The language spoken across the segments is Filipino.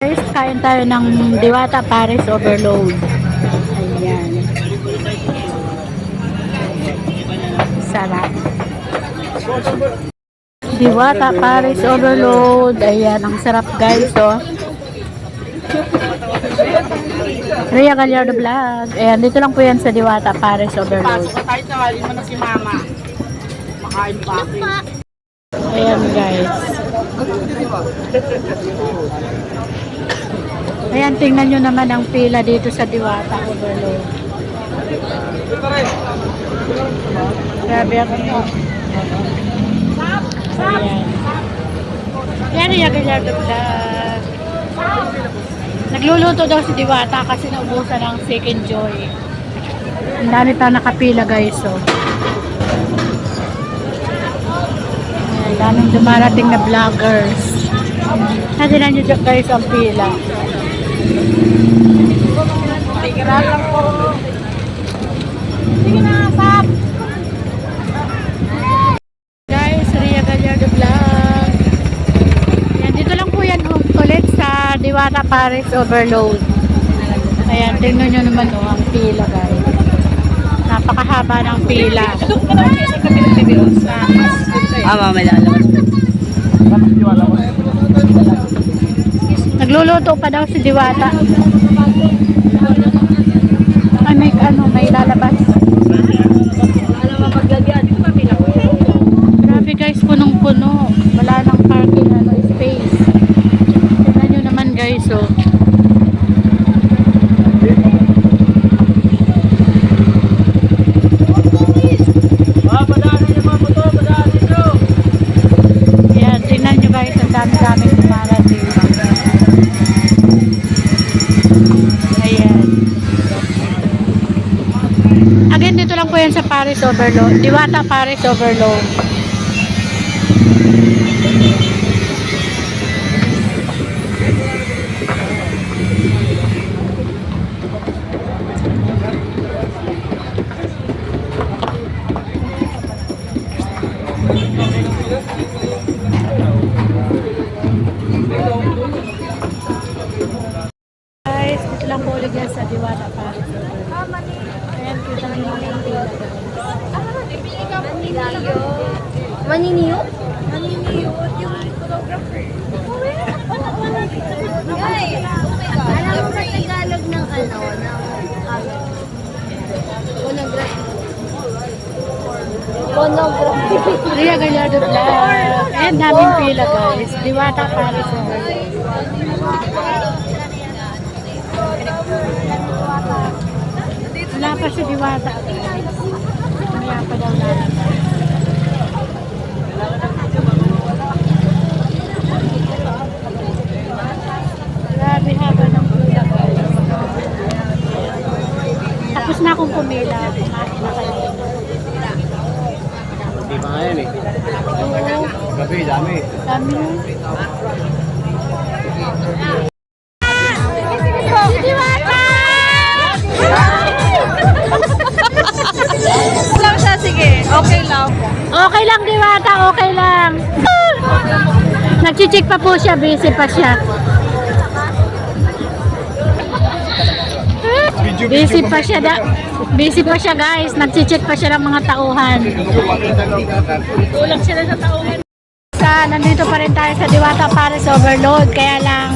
Guys, kain tayo ng Diwata Paris Overload. Ayan. Sarap. Diwata Paris Overload. Ayan, ang sarap guys, oh. Rhea Gallardo Vlog. Ayan, dito lang po yan sa Diwata Paris Overload. Pasok tayo sa halin mo na si mama. Makain pa ako. Ayan guys. Ayan, tingnan nyo naman ang pila dito sa Diwata Overload. Grabe ako nyo. Ayan. Ayan, Rhea Gallardo Vlog. Nagluluto daw si Diwata kasi naubusan ng second joy. Ang dami pa nakapila guys, oh. Ayan, daming dumarating na vloggers. Natinan nyo guys ang pila. Tigiran lang po. Sige na, Sap. Guys, Rhea Gallardo Vlog. Ayan, dito lang po yan ulit sa Diwata Paris Overload. Ayan, tingnan nyo naman ang pila guys. Napakahaba ng pila. May lalabas. Nagluluto pa daw si Diwata. Ay, may lalabas. Grabe guys, punong-puno. Wala nang parking space. Tignan nyo naman guys, oh. Ayan, tignan nyo guys, ang dami-daming dumarating. Ayan. Again, dito lang po yan sa Paris Overload. Diwata Paris Overload. Guys, dito lang po ulit yan sa Diwata Paris Overload. Ayan, kita nyo lang yung pila guys. Maniniyot? Maniniyot yung photographer. Guys, alam mo sa Tagalog ng Phonography. Rhea Gallardo Vlog. Ayan, daming pila guys. Diwata Paris Overload. Wala pa si Diwata guys. Wala pa daw natin. Grabe haba ng pila guys. Tapos na akong pumila. Kumain na kayo. Hindi pa nga yan eh. Oo, Gabi, dami. dami. Lang siya, sige. Okay lang. Okay lang Diwata, okay lang. Nagchichik pa po siya, busy pa siya. Busy pa siya busy pa siya guys, nagchichik pa siya ng mga tauhan. Kulang sila sa tauhan. Nandito pa rin tayo sa Diwata Paris Overload, kaya lang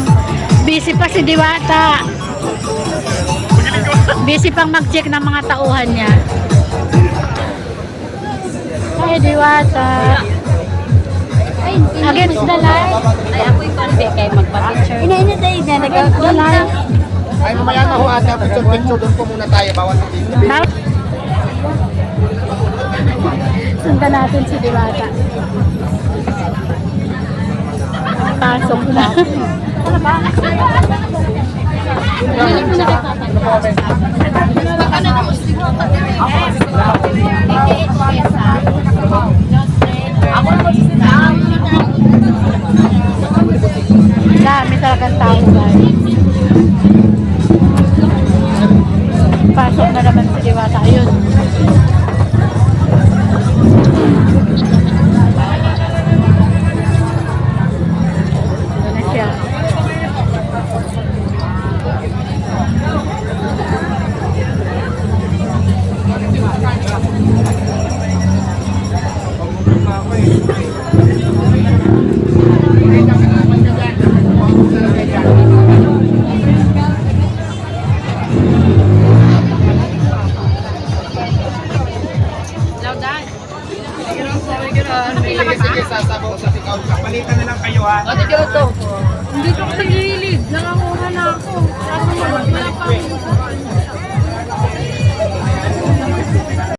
busy pa si Diwata. Busy pang mag-check ng mga tauhan niya. Hi Diwata. Against the light. Ay, ako'y konti kayo magpa-picture. Ina-ina tayo dyan. Against the light. Ay, mamaya na ho ate. Picture doon po muna tayo. Bawal sa TV. Sundan natin si Diwata. Pasok na. Dami talagang tao guys. Pasok na naman si Diwata. Ayun. Sige, sasabaw sa tikaw. Palitan na lang kayo ha. Ate, ganito. Hindi ko sa gilid. Nanganguha na ako. Wala pa.